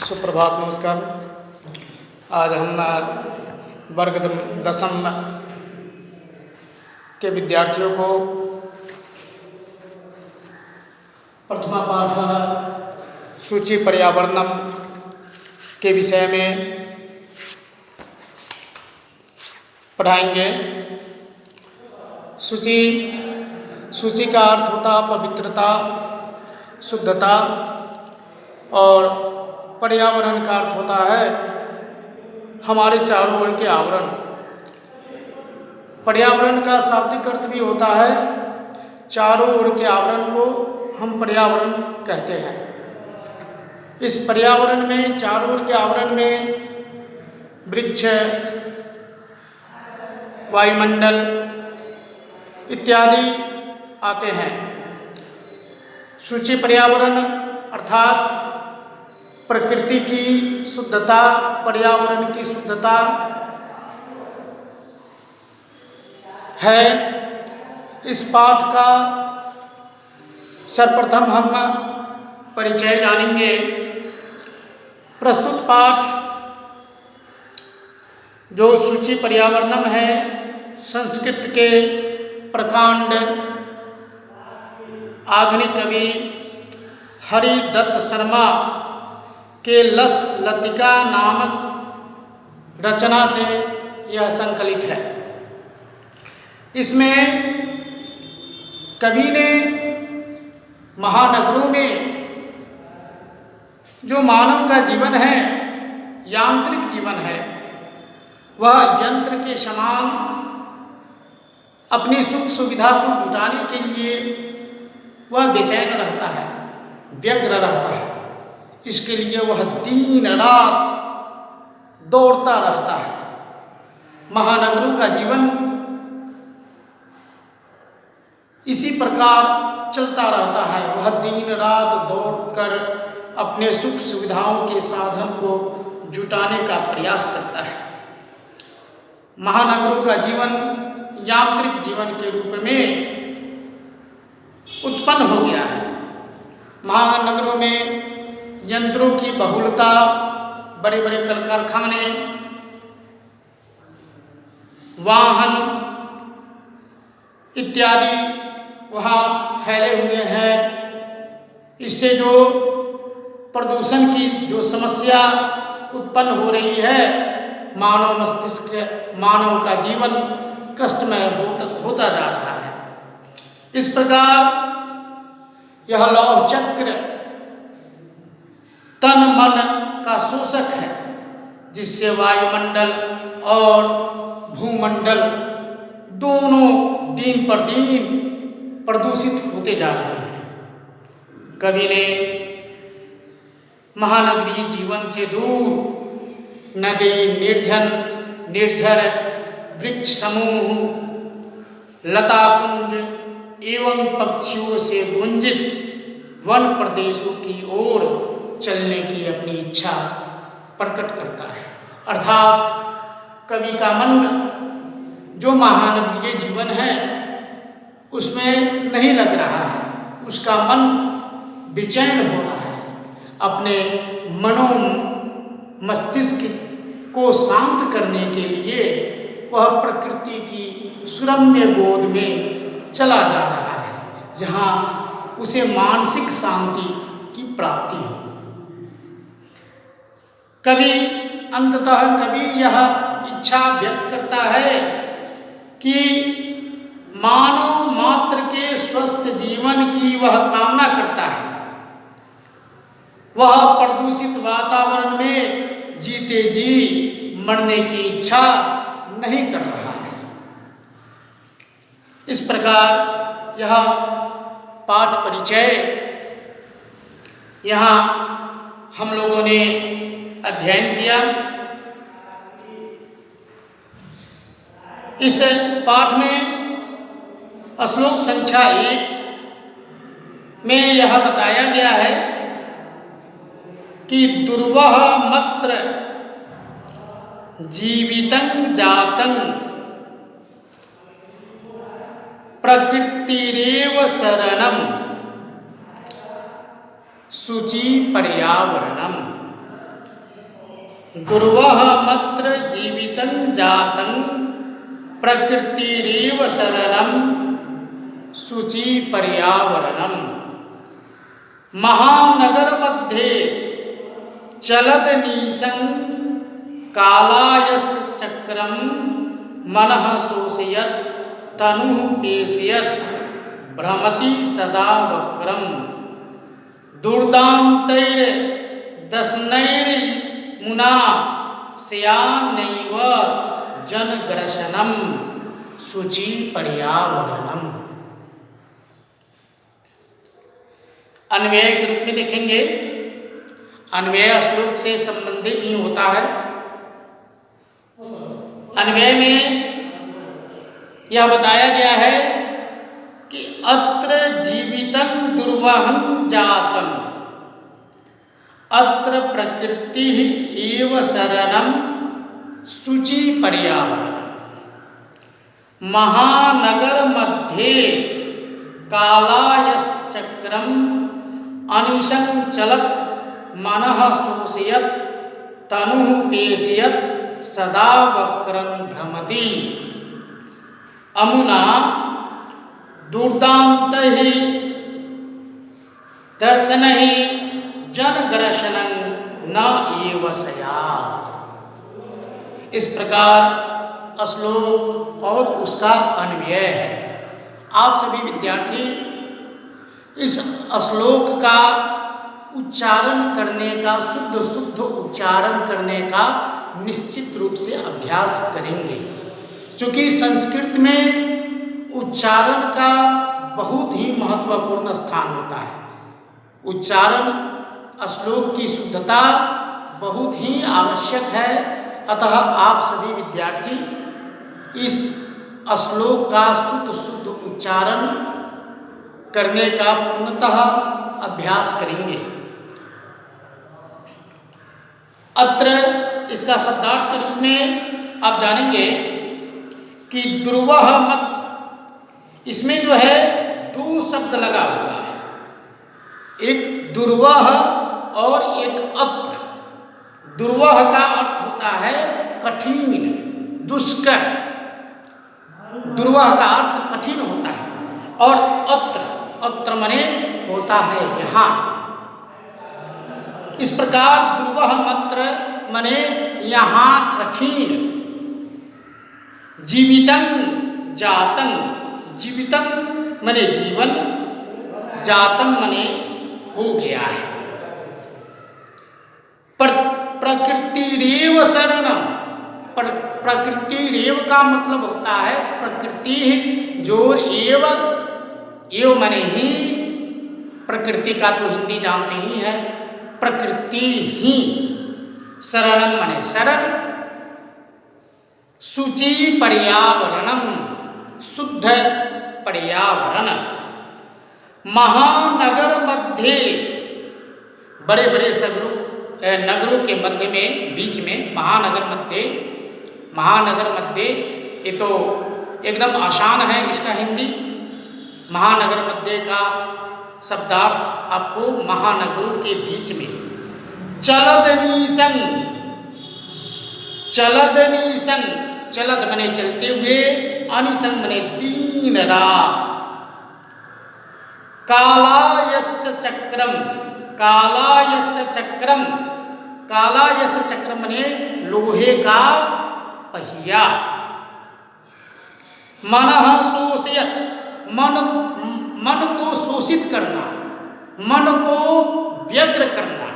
सुप्रभात, नमस्कार। आज हम वर्ग दसम के विद्यार्थियों को प्रथमा पाठ सूची पर्यावरणम के विषय में पढ़ाएंगे। सूची का अर्थ होता पवित्रता, शुद्धता, और पर्यावरण का अर्थ होता है हमारे चारों ओर के आवरण। पर्यावरण का शाब्दिक अर्थ भी होता है चारों ओर के आवरण को हम पर्यावरण कहते हैं। इस पर्यावरण में, चारों ओर के आवरण में वृक्ष, वायुमंडल इत्यादि आते हैं। सूची पर्यावरण अर्थात प्रकृति की शुद्धता, पर्यावरण की शुद्धता है। इस पाठ का सर्वप्रथम हम परिचय जानेंगे। प्रस्तुत पाठ जो सूची पर्यावरणम है, संस्कृत के प्रकांड आधुनिक कवि हरिदत्त शर्मा के लस लतिका नामक रचना से यह संकलित है। इसमें कवि ने महानगरों में जो मानव का जीवन है, यांत्रिक जीवन है, वह यंत्र के समान अपनी सुख सुविधा को जुटाने के लिए वह बेचैन रहता है, व्यग्र रहता है। इसके लिए वह दिन रात दौड़ता रहता है। महानगरों का जीवन इसी प्रकार चलता रहता है। वह दिन रात दौड़कर अपने सुख सुविधाओं के साधन को जुटाने का प्रयास करता है। महानगरों का जीवन यांत्रिक जीवन के रूप में उत्पन्न हो गया है। महानगरों में यंत्रों की बहुलता, बड़े बड़े कल कारखाने, वाहन इत्यादि वहाँ फैले हुए हैं। इससे जो प्रदूषण की जो समस्या उत्पन्न हो रही है, मानव मस्तिष्क, मानव का जीवन कष्टमय होता जा रहा है। इस प्रकार यह लौह चक्र तन मन का शोषक है, जिससे वायुमंडल और भूमंडल दोनों दिन पर दिन प्रदूषित होते जा रहे हैं। कवि ने महानगरीय जीवन से दूर नदी, निर्झर वृक्ष समूह, लता कुंज एवं पक्षियों से गुंजित वन प्रदेशों की ओर चलने की अपनी इच्छा प्रकट करता है। अर्थात कवि का मन जो महानगरीय जीवन है उसमें नहीं लग रहा है, उसका मन बेचैन हो रहा है। अपने मस्तिष्क को शांत करने के लिए वह प्रकृति की सुरम्य गोद में चला जा रहा है, जहाँ उसे मानसिक शांति की प्राप्ति हो। कवि यह इच्छा व्यक्त करता है कि मानव मात्र के स्वस्थ जीवन की वह कामना करता है। वह प्रदूषित वातावरण में जीते जी मरने की इच्छा नहीं कर रहा है। इस प्रकार यह पाठ परिचय यहाँ हम लोगों ने अध्ययन किया। इस पाठ में श्लोक संख्या 1 में यह बताया गया है कि दुर्वह मत्र जीवितं जातं प्रकृतिरेव शरणं सूची पर्यावरणम। दुर्वह मत्र जीवितं जातं प्रकृतिरेव शरणं शुचि पर्यावरणम्। महानगर मध्ये चलद नीसं कालायस चक्रम मनः शोषयत् तनुः पेशयत् भ्रमति सदा वक्रम। दुर्दान्तैर्दशनैर्मुना स्यान्नैव जनग्रशनं शुचि पर्यावरणम्। अन्वय के रूप में देखेंगे। अन्वय श्लोक से संबंधित ही होता है। अन्वय में यह बताया गया है कि अत्र जीवितं दुर्वहं जातं अत्र प्रकृति एव शरणं शुचि पर्यावरणम्। महानगर मध्ये कालायश्चक्रम अनिशं चलत् मनः शोषयत् तनुः पेशयत् सदा वक्रं भ्रमति। अमुना दुर्दान्तैः दर्शनैः जनग्रशनं न एव स्यात्। इस प्रकार श्लोक और उसका अन्वय है। आप सभी विद्यार्थी इस श्लोक का उच्चारण करने का शुद्ध उच्चारण करने का निश्चित रूप से अभ्यास करेंगे, क्योंकि संस्कृत में उच्चारण का बहुत ही महत्वपूर्ण स्थान होता है। उच्चारण श्लोक की शुद्धता बहुत ही आवश्यक है। अतः आप सभी विद्यार्थी इस श्लोक का शुद्ध उच्चारण करने का पूर्णतः अभ्यास करेंगे। अत्र इसका शब्दार्थ के रूप में आप जानेंगे कि दुर्वह मत, इसमें जो है दो शब्द लगा हुआ है, एक दुर्वह और एक अत्र। दुर्वह का अर्थ होता है कठिन, दुष्कर। दुर्वह का अर्थ कठिन होता है। और अत्र मने होता है यहाँ। इस प्रकार दुर्वह मत्र मने यहाँ कठिन। जीवितं जातं, जीवितं मने जीवन, जातं मने हो गया है। प्रकृतिरेव शरणं, प्रकृतिरेव का मतलब होता है प्रकृति जो एव मने ही, प्रकृति का तो हिंदी जानते ही है, प्रकृति ही। शरणम मने शरण, शुचि पर्यावरणम शुद्ध पर्यावरण। महानगर मध्य, बड़े बड़े नगरों के मध्य में, बीच में महानगर मध्य, ये तो एकदम आसान है इसका हिंदी। महानगर मध्य का शब्दार्थ आपको महानगरों के बीच में। चलदनीसं, चलदनीसं, चलद मने चलते हुए, अनिसं मने दिन रात। कालायस्य चक्रम, कालायस्य चक्रम, कालायस्य चक्रम मने लोहे का पहिया। मनः शोषयत्, मन को शोषित करना, मन को व्यग्र करना।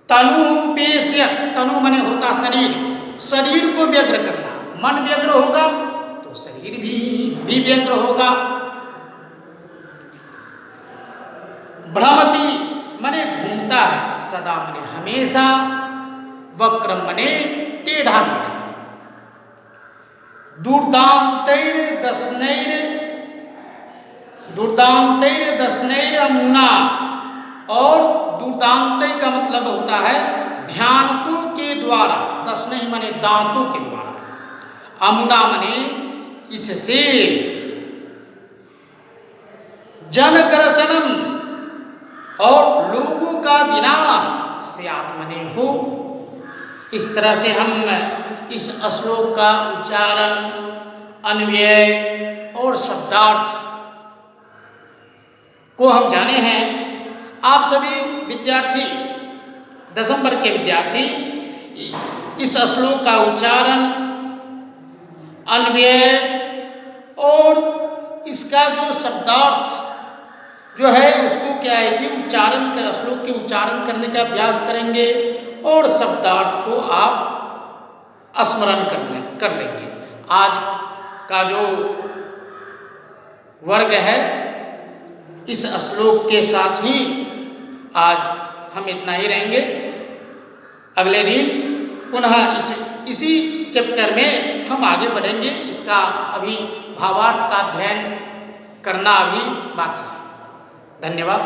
तनु पेशयत्, तनु मने होता शरीर, शरीर को व्यग्र करना। मन व्यग्र होगा तो शरीर भी व्यग्र होगा। भ्रमति मने घूमता है, सदा मने हमेशा, वक्रम मने टेढ़ा मेढ़ा। दुर्दान्तैर्दशनैर अमुना, और दुर्दांत का मतलब होता है भयानकों के द्वारा, दशनैः मने दांतों के द्वारा, अमुना मने इससे, जनग्रसनम और लोगों का विनाश, से आत्मने हो। इस तरह से हम इस श्लोक का उच्चारण, अन्वय और शब्दार्थ को हम जाने हैं। आप सभी विद्यार्थी, 10वीं वर्ग के विद्यार्थी, इस श्लोक का उच्चारण, अन्वय और इसका जो शब्दार्थ जो है उसको क्या है कि उच्चारण कर, श्लोक के उच्चारण करने का अभ्यास करेंगे और शब्दार्थ को आप स्मरण कर लेंगे। आज का जो वर्ग है इस श्लोक के साथ ही आज हम इतना ही रहेंगे। अगले दिन पुनः इसी चैप्टर में हम आगे बढ़ेंगे। इसका अभी भावार्थ का अध्ययन करना अभी बाकी है। धन्यवाद।